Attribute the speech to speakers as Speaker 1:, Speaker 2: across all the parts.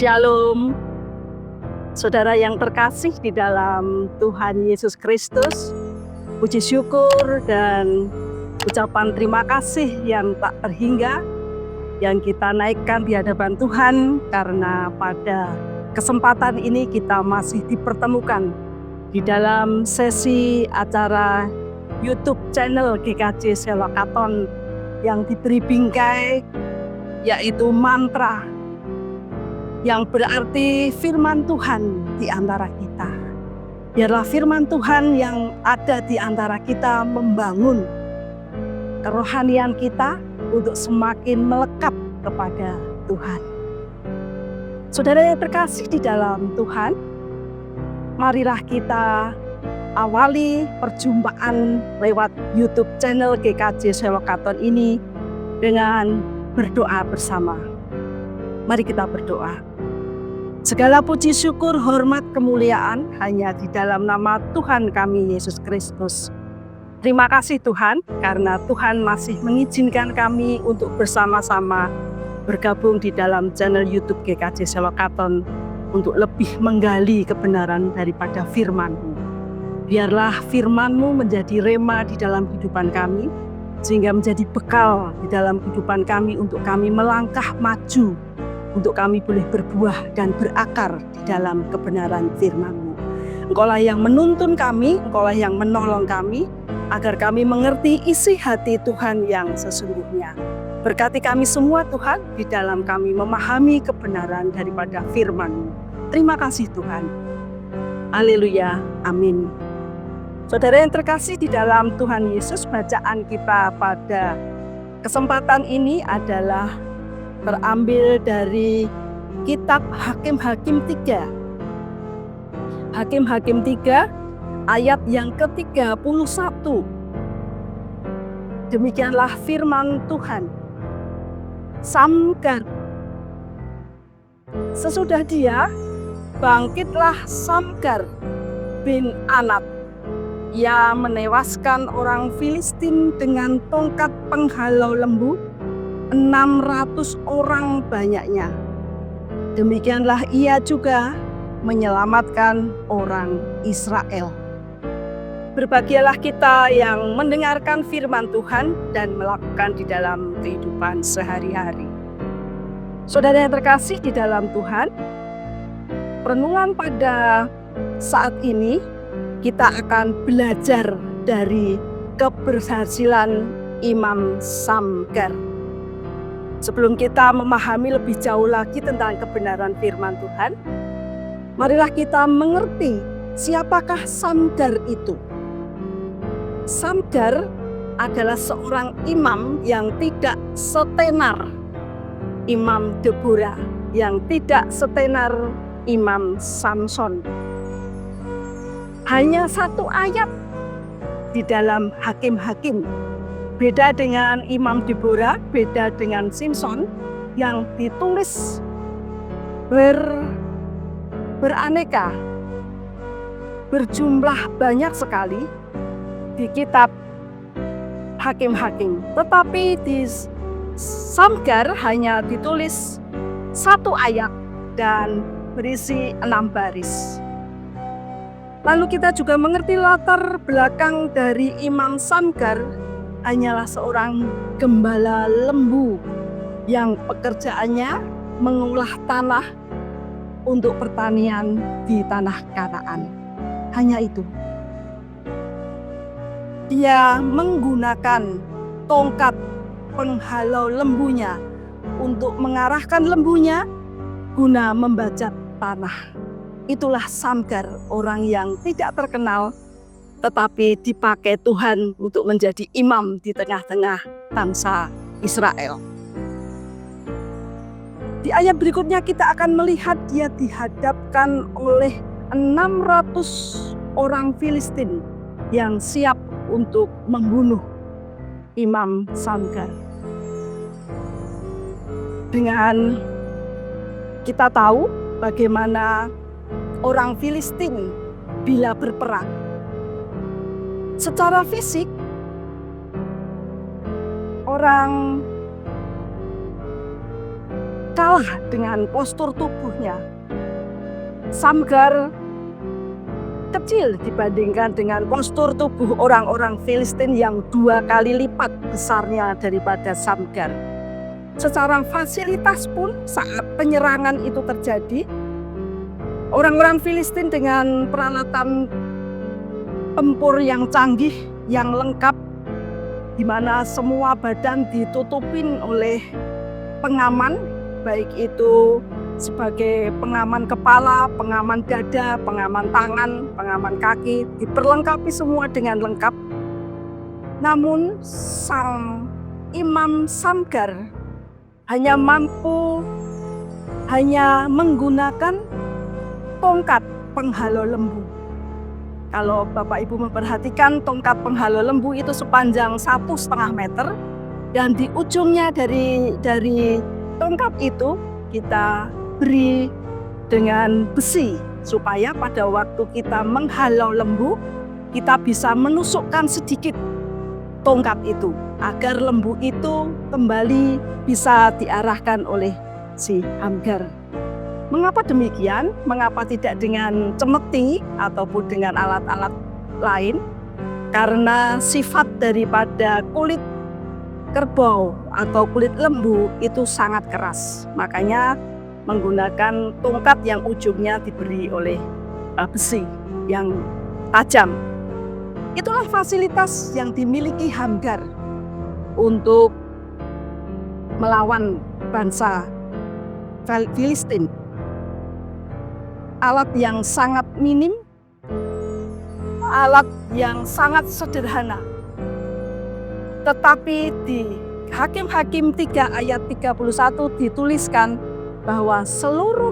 Speaker 1: Shalom, saudara yang terkasih di dalam Tuhan Yesus Kristus. Puji syukur dan ucapan terima kasih yang tak terhingga yang kita naikkan di hadapan Tuhan, karena pada kesempatan ini kita masih dipertemukan di dalam sesi acara YouTube channel GKJ Selokaton yang diberi bingkai yaitu mantra, yang berarti firman Tuhan di antara kita. Biarlah firman Tuhan yang ada di antara kita membangun kerohanian kita untuk semakin melekat kepada Tuhan. Saudara yang terkasih di dalam Tuhan, marilah kita awali perjumpaan lewat YouTube channel GKJ Selokaton ini dengan berdoa bersama. Mari kita berdoa. Segala puji syukur, hormat, kemuliaan hanya di dalam nama Tuhan kami Yesus Kristus. Terima kasih Tuhan, karena Tuhan masih mengizinkan kami untuk bersama-sama bergabung di dalam channel YouTube GKJ Selokaton untuk lebih menggali kebenaran daripada firman-Mu. Biarlah firman-Mu menjadi rema di dalam kehidupan kami, sehingga menjadi bekal di dalam kehidupan kami untuk kami melangkah maju, untuk kami boleh berbuah dan berakar di dalam kebenaran firman-Mu. Engkaulah yang menuntun kami, Engkaulah yang menolong kami, agar kami mengerti isi hati Tuhan yang sesungguhnya. Berkati kami semua Tuhan, di dalam kami memahami kebenaran daripada firman-Mu. Terima kasih Tuhan. Haleluya, amin. Saudara yang terkasih di dalam Tuhan Yesus, bacaan kita pada kesempatan ini adalah terambil dari kitab Hakim-Hakim 3. Hakim-Hakim 3 ayat yang ke-31. Demikianlah firman Tuhan. Samgar. Sesudah dia, bangkitlah Samgar bin Anat. Ia menewaskan orang Filistin dengan tongkat penghalau lembu, 600 orang banyaknya. Demikianlah ia juga menyelamatkan orang Israel. Berbahagialah kita yang mendengarkan firman Tuhan dan melakukan di dalam kehidupan sehari-hari. Saudara yang terkasih di dalam Tuhan, renungan pada saat ini kita akan belajar dari keberhasilan Imam Samgar. Sebelum kita memahami lebih jauh lagi tentang kebenaran firman Tuhan, marilah kita mengerti siapakah Samgar itu. Samgar adalah seorang imam yang tidak setenar Imam Deborah, yang tidak setenar Imam Samson. Hanya satu ayat di dalam Hakim-Hakim. Beda dengan Imam Deborah, beda dengan Simson yang ditulis beraneka, berjumlah banyak sekali di kitab Hakim-Hakim. Tetapi di Samgar hanya ditulis satu ayat dan berisi 6 baris. Lalu kita juga mengerti latar belakang dari Imam Samgar hanyalah seorang gembala lembu yang pekerjaannya mengolah tanah untuk pertanian di tanah Kanaan. Hanya itu. Dia menggunakan tongkat penghalau lembunya untuk mengarahkan lembunya guna membajak tanah. Itulah Samgar, orang yang tidak terkenal, tetapi dipakai Tuhan untuk menjadi imam di tengah-tengah bangsa Israel. Di ayat berikutnya kita akan melihat dia dihadapkan oleh 600 orang Filistin yang siap untuk membunuh Imam Samgar. Dengan kita tahu bagaimana orang Filistin bila berperang, secara fisik orang kalah dengan postur tubuhnya. Samgar kecil dibandingkan dengan postur tubuh orang-orang Filistin yang 2 kali lipat besarnya daripada Samgar. Secara fasilitas pun saat penyerangan itu terjadi, orang-orang Filistin dengan peralatan tempur yang canggih, yang lengkap, di mana semua badan ditutupin oleh pengaman, baik itu sebagai pengaman kepala, pengaman dada, pengaman tangan, pengaman kaki, diperlengkapi semua dengan lengkap. Namun sang Imam Samgar hanya menggunakan tongkat penghalau lembu. Kalau Bapak Ibu memperhatikan, tongkat penghalau lembu itu sepanjang 1,5 meter, dan di ujungnya dari tongkat itu kita beri dengan besi, supaya pada waktu kita menghalau lembu, kita bisa menusukkan sedikit tongkat itu, agar lembu itu kembali bisa diarahkan oleh si Samgar. Mengapa demikian? Mengapa tidak dengan cemeti ataupun dengan alat-alat lain? Karena sifat daripada kulit kerbau atau kulit lembu itu sangat keras. Makanya menggunakan tongkat yang ujungnya diberi oleh besi yang tajam. Itulah fasilitas yang dimiliki Samgar untuk melawan bangsa Filistin. Alat yang sangat minim, alat yang sangat sederhana. Tetapi di Hakim-Hakim 3 ayat 31 dituliskan bahwa seluruh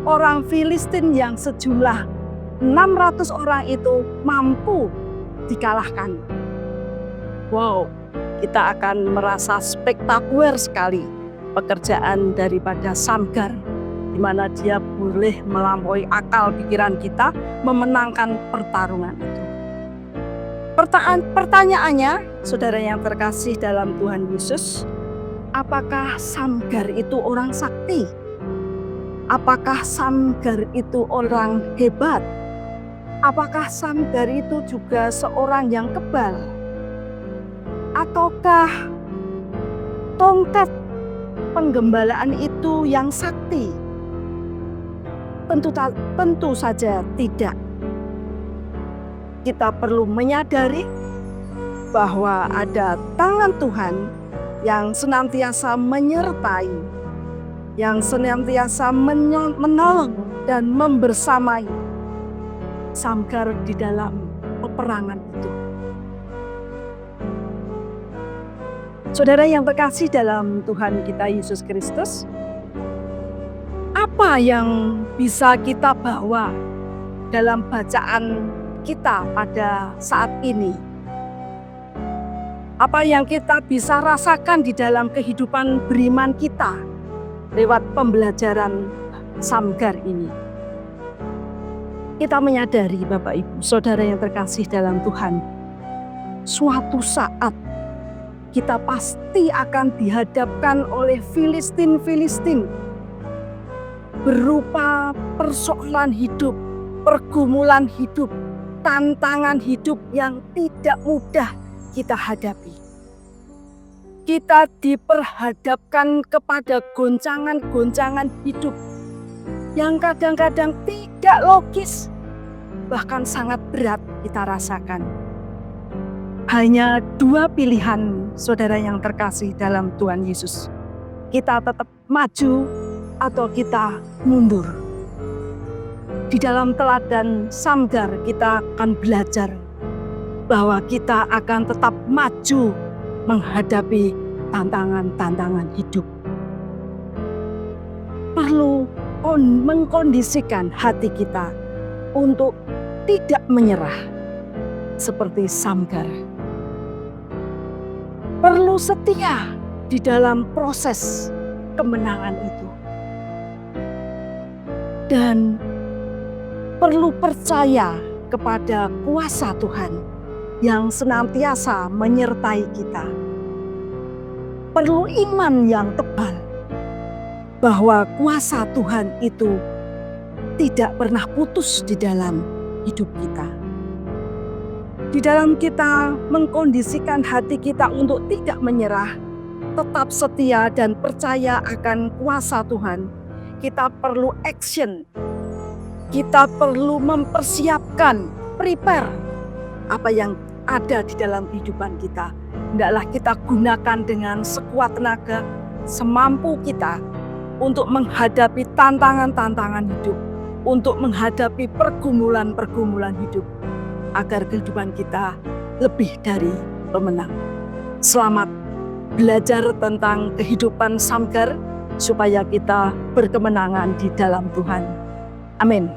Speaker 1: orang Filistin yang sejumlah 600 orang itu mampu dikalahkan. Wow, kita akan merasa spektakuler sekali pekerjaan daripada Samgar, di mana dia boleh melampaui akal pikiran kita memenangkan pertarungan itu. Pertanyaannya, saudara yang terkasih dalam Tuhan Yesus, apakah Samgar itu orang sakti? Apakah Samgar itu orang hebat? Apakah Samgar itu juga seorang yang kebal? Ataukah tongkat penggembalaan itu yang sakti? Tentu saja tidak. Kita perlu menyadari bahwa ada tangan Tuhan yang senantiasa menyertai, yang senantiasa menolong dan membersamai Samgar di dalam peperangan itu. Saudara yang terkasih dalam Tuhan kita Yesus Kristus, apa yang bisa kita bawa dalam bacaan kita pada saat ini? Apa yang kita bisa rasakan di dalam kehidupan beriman kita lewat pembelajaran Samgar ini? Kita menyadari, Bapak Ibu, saudara yang terkasih dalam Tuhan, suatu saat kita pasti akan dihadapkan oleh Filistin berupa persoalan hidup, pergumulan hidup, tantangan hidup yang tidak mudah kita hadapi. Kita diperhadapkan kepada goncangan-goncangan hidup yang kadang-kadang tidak logis, bahkan sangat berat kita rasakan. Hanya 2 pilihan, saudara yang terkasih dalam Tuhan Yesus. Kita tetap maju atau kita mundur. Di dalam teladan Samgar kita akan belajar bahwa kita akan tetap maju menghadapi tantangan-tantangan hidup. Perlu mengkondisikan hati kita untuk tidak menyerah seperti Samgar. Perlu setia di dalam proses kemenangan itu. Dan perlu percaya kepada kuasa Tuhan yang senantiasa menyertai kita. Perlu iman yang tebal bahwa kuasa Tuhan itu tidak pernah putus di dalam hidup kita. Di dalam kita mengkondisikan hati kita untuk tidak menyerah, tetap setia dan percaya akan kuasa Tuhan, kita perlu action. Kita perlu mempersiapkan, prepare apa yang ada di dalam kehidupan kita. Hendaklah kita gunakan dengan sekuat tenaga, semampu kita untuk menghadapi tantangan-tantangan hidup, untuk menghadapi pergumulan-pergumulan hidup, agar kehidupan kita lebih dari pemenang. Selamat belajar tentang kehidupan Samgar, supaya kita berkemenangan di dalam Tuhan. Amin.